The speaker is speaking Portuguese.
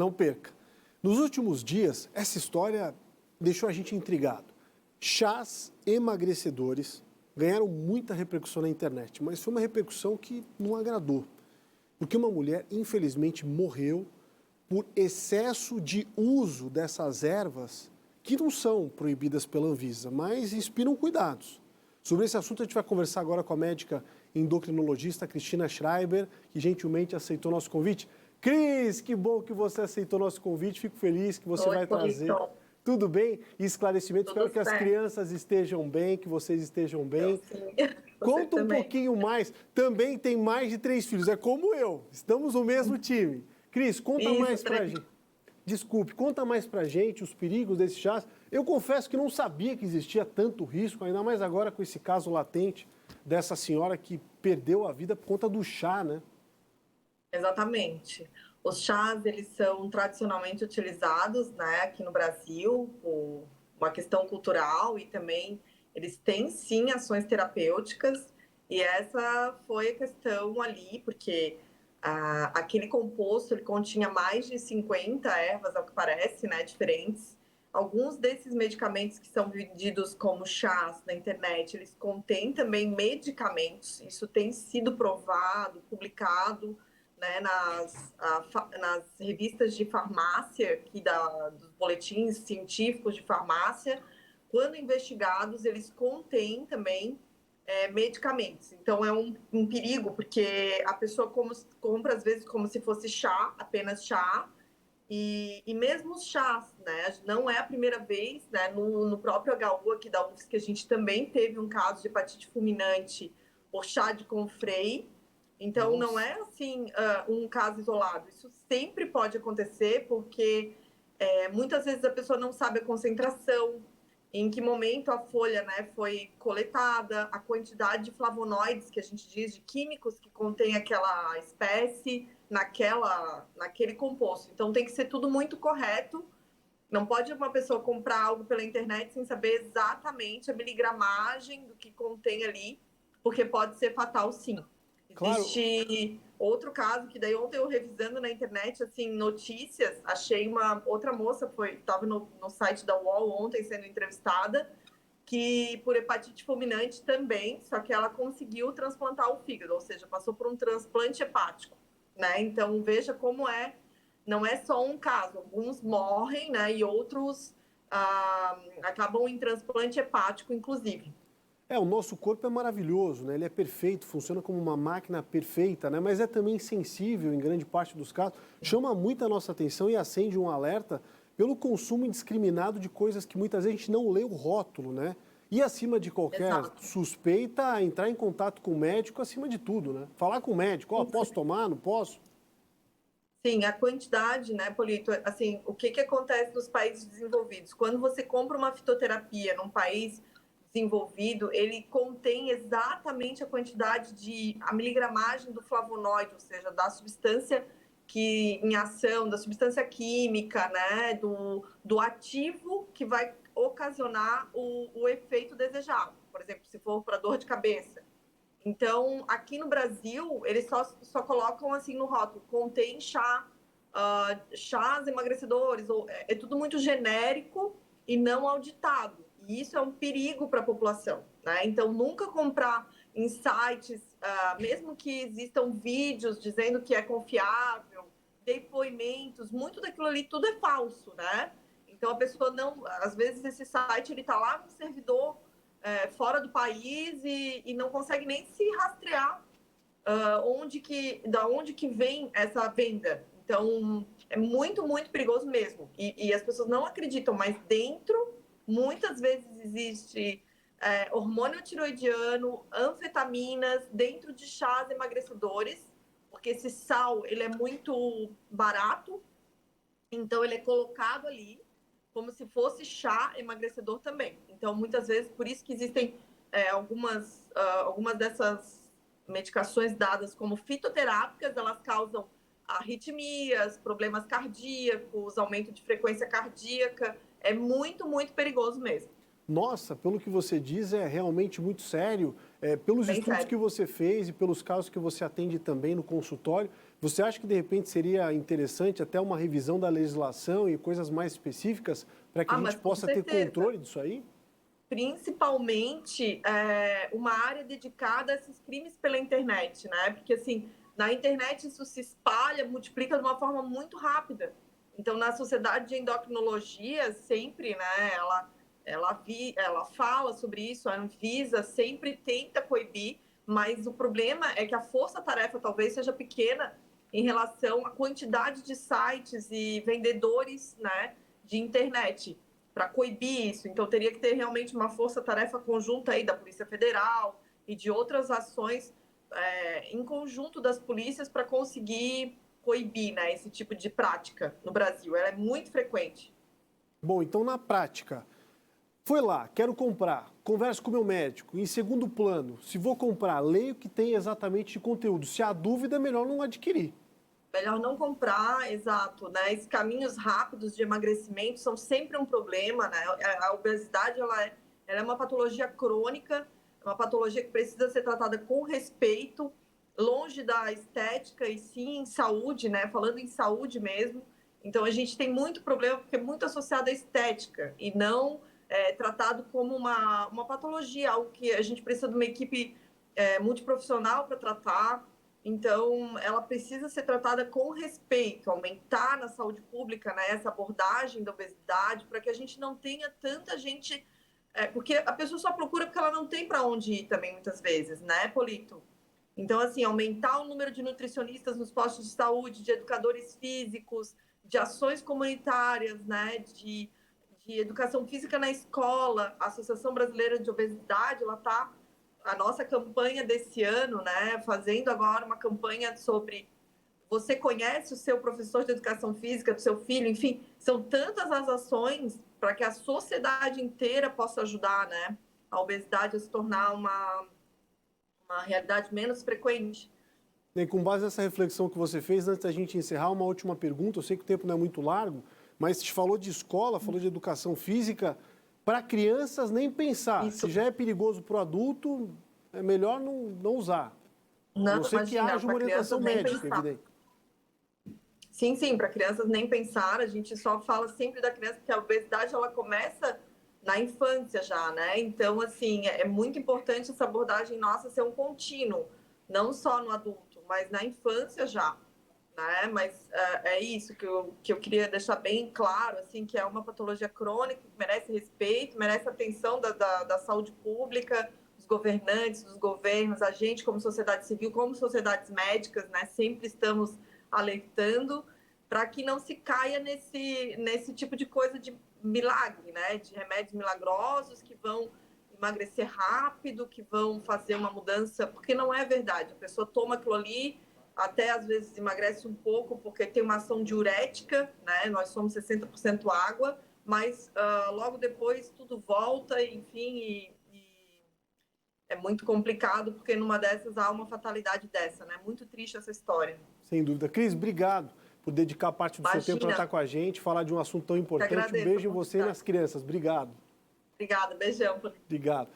Não perca. Nos últimos dias, essa história deixou a gente intrigado. Chás emagrecedores ganharam muita repercussão na internet, mas foi uma repercussão que não agradou. Porque uma mulher, infelizmente, morreu por excesso de uso dessas ervas que não são proibidas pela Anvisa, mas inspiram cuidados. Sobre esse assunto, a gente vai conversar agora com a médica endocrinologista Cristina Schreiber, que gentilmente aceitou nosso convite. Cris, que bom que você aceitou nosso convite, fico feliz que você vai trazer. Tudo bem? E esclarecimento, Tudo espero que as crianças estejam bem, que vocês estejam bem. Sim. Conta um pouquinho mais, também tem mais de 3 filhos, é como eu, estamos no mesmo time. Cris, conta mais pra gente. Desculpe, conta mais pra gente os perigos desse chás. Eu confesso que não sabia que existia tanto risco, ainda mais agora com esse caso latente dessa senhora que perdeu a vida por conta do chá, né? Exatamente. Os chás, eles são tradicionalmente utilizados, né, aqui no Brasil, por uma questão cultural e também eles têm, sim, ações terapêuticas. E essa foi a questão ali, porque aquele composto, ele continha mais de 50 ervas, ao que parece, né, diferentes. Alguns desses medicamentos que são vendidos como chás na internet, eles contêm também medicamentos. Isso tem sido provado, publicado, né, nas revistas de farmácia, dos boletins científicos de farmácia. Quando investigados, eles contêm também medicamentos. Então, é um perigo, porque a pessoa compra, às vezes, como se fosse chá, apenas chá, e mesmo os chás, né? Não é a primeira vez, né? No próprio HU aqui da UFSC, que a gente também teve um caso de hepatite fulminante por chá de confrei. Então, Nossa. não é assim um caso isolado. Isso sempre pode acontecer, porque muitas vezes a pessoa não sabe a concentração, em que momento a folha, né, foi coletada, a quantidade de flavonoides, que a gente diz, de químicos que contém aquela espécie naquele composto. Então, tem que ser tudo muito correto. Não pode uma pessoa comprar algo pela internet sem saber exatamente a miligramagem do que contém ali, porque pode ser fatal, sim. Claro. Existe outro caso que daí ontem eu revisando na internet, assim, notícias, achei uma outra moça, estava no site da UOL ontem sendo entrevistada, que por hepatite fulminante também, só que ela conseguiu transplantar o fígado, ou seja, passou por um transplante hepático, né? Então, veja como não é só um caso, alguns morrem, né? E outros acabam em transplante hepático, inclusive. O nosso corpo é maravilhoso, né? Ele é perfeito, funciona como uma máquina perfeita, né? Mas é também sensível em grande parte dos casos. Chama muito a nossa atenção e acende um alerta pelo consumo indiscriminado de coisas que muitas vezes a gente não lê o rótulo, né? E acima de qualquer suspeita, entrar em contato com o médico acima de tudo, né? Falar com o médico, posso tomar, não posso? Sim, a quantidade, né, Polito? Assim, o que acontece nos países desenvolvidos? Quando você compra uma fitoterapia num país desenvolvido, ele contém exatamente a quantidade a miligramagem do flavonoide, ou seja, da substância que em ação, da substância química, né, do ativo que vai ocasionar o efeito desejado. Por exemplo, se for para dor de cabeça. Então, aqui no Brasil, eles só colocam assim no rótulo, contém chás emagrecedores, é tudo muito genérico e não auditado. E isso é um perigo para a população, né? Então, nunca comprar em sites, mesmo que existam vídeos dizendo que é confiável, depoimentos, muito daquilo ali, tudo é falso, né? Então, a pessoa não... Às vezes, esse site, ele está lá no servidor fora do país e não consegue nem se rastrear da onde que vem essa venda. Então, é muito, muito perigoso mesmo. E as pessoas não acreditam, mas dentro, muitas vezes existe hormônio tiroidiano, anfetaminas, dentro de chás emagrecedores, porque esse sal, ele é muito barato, então ele é colocado ali como se fosse chá emagrecedor também. Então, muitas vezes, por isso que existem algumas dessas medicações dadas como fitoterápicas, elas causam arritmias, problemas cardíacos, aumento de frequência cardíaca. É muito, muito perigoso mesmo. Nossa, pelo que você diz, é realmente muito sério. Pelos Bem estudos sério. que você fez e pelos casos que você atende também no consultório, Você acha que, de repente, seria interessante até uma revisão da legislação e coisas mais específicas para que a gente possa ter controle disso aí? Principalmente uma área dedicada a esses crimes pela internet, né? Porque, assim, na internet isso se espalha, multiplica de uma forma muito rápida. Então, na Sociedade de Endocrinologia, sempre, né, ela fala sobre isso, a Anvisa sempre tenta coibir, mas o problema é que a força-tarefa talvez seja pequena em relação à quantidade de sites e vendedores, né, de internet para coibir isso. Então, teria que ter realmente uma força-tarefa conjunta aí da Polícia Federal e de outras ações em conjunto das polícias para conseguir coibir, né, esse tipo de prática no Brasil. Ela é muito frequente. Bom, então, na prática, foi lá, quero comprar, converso com o meu médico. Em segundo plano, se vou comprar, leio o que tem exatamente de conteúdo. Se há dúvida, é melhor não adquirir. Melhor não comprar, exato, né? Esses caminhos rápidos de emagrecimento são sempre um problema, né? A obesidade, ela é uma patologia crônica, é uma patologia que precisa ser tratada com respeito, longe da estética e sim em saúde, né? Falando em saúde mesmo. Então, a gente tem muito problema porque é muito associado à estética e não tratado como uma patologia, algo que a gente precisa de uma equipe multiprofissional para tratar. Então, ela precisa ser tratada com respeito, aumentar na saúde pública, né, essa abordagem da obesidade, para que a gente não tenha tanta gente. Porque a pessoa só procura porque ela não tem para onde ir também, muitas vezes, né, Polito? Então, assim, aumentar o número de nutricionistas nos postos de saúde, de educadores físicos, de ações comunitárias, né, de educação física na escola. A Associação Brasileira de Obesidade, ela está a nossa campanha desse ano, né, fazendo agora uma campanha sobre você conhece o seu professor de educação física do seu filho, enfim, são tantas as ações para que a sociedade inteira possa ajudar, né, a obesidade a se tornar uma realidade menos frequente. E com base nessa reflexão que você fez, antes da gente encerrar, uma última pergunta. Eu sei que o tempo não é muito largo, mas você falou de escola, falou de educação física. Para crianças, nem pensar. Isso. Se já é perigoso para o adulto, é melhor não usar. Não, a não ser que haja uma orientação médica, evidente. Sim, para crianças nem pensar. A gente só fala sempre da criança que a obesidade ela começa na infância já, né? Então, assim, é muito importante essa abordagem nossa ser um contínuo, não só no adulto, mas na infância já, né? Mas é isso que eu queria deixar bem claro, assim, que é uma patologia crônica que merece respeito, merece atenção da saúde pública, dos governantes, dos governos, a gente como sociedade civil, como sociedades médicas, né? Sempre estamos alertando para que não se caia nesse tipo de coisa de milagre, né? De remédios milagrosos que vão emagrecer rápido, que vão fazer uma mudança, porque não é verdade. A pessoa toma aquilo ali, até às vezes emagrece um pouco, porque tem uma ação diurética, né? Nós somos 60% água, mas logo depois tudo volta, enfim, e é muito complicado, porque numa dessas há uma fatalidade dessa, né? Muito triste essa história. Sem dúvida. Cris, obrigado por dedicar parte do seu tempo para estar com a gente, falar de um assunto tão importante. Um beijo em você e nas crianças. Obrigado. Obrigada, beijão. Obrigado.